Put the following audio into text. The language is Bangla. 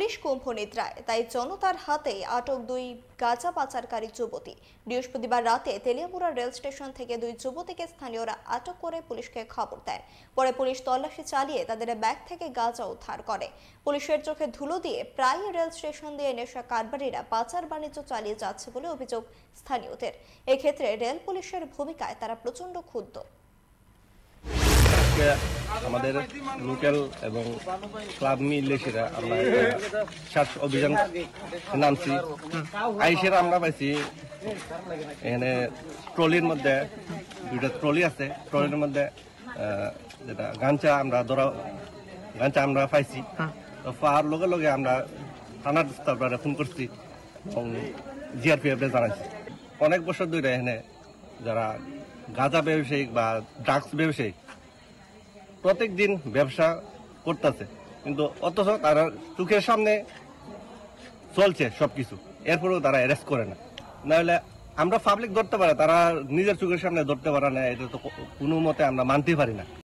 পুলিশ কুম্ভ নিদ্রায়, তাই জনতার হাতে আটক দুই গাঁজা পাচারকারী যুবতী। বৃহস্পতিবার রাতে তেলিয়ামুড়া রেল স্টেশন থেকে দুই যুবতীকে স্থানীয়রা আটক করে পুলিশকে খবর দেন। পরে পুলিশ তল্লাশি চালিয়ে তাদের ব্যাগ থেকে গাঁজা উদ্ধার করে। পুলিশের চোখে ধুলো দিয়ে প্রায় রেল স্টেশন দিয়ে নেশা কারবারিরা পাচার বাণিজ্য চালিয়ে যাচ্ছে বলে অভিযোগ স্থানীয়দের। এক্ষেত্রে রেল পুলিশের ভূমিকায় তারা প্রচন্ড ক্ষুব্ধ। আমাদের লোকাল এবং ক্লাব মিলে সেটা আমরা সার্চ অভিযান নামছি। আইসের আমরা পাইছি এখানে ট্রলির মধ্যে দুইটা ট্রলি আছে, ট্রলির মধ্যে যেটা গাঞ্জা আমরা পাইছি। তো পাওয়ার লগে লগে আমরা থানার স্টাফরা ফোন করছি এবং জিআরপিএফ জানাইছি। অনেক বছর ধরে এখানে যারা গাঁজা ব্যবসায়িক বা ড্রাগস ব্যবসায়িক প্রত্যেক দিন ব্যবসা করতেছে, কিন্তু অথচ তারা চোখের সামনে চলছে সবকিছু, এরপরেও তারা অ্যারেস্ট করে না। নাহলে আমরা পাবলিক ধরতে পারে, তারা নিজের চোখের সামনে ধরতে পারে না, এটা তো কোনো মতে আমরা মানতে পারি না।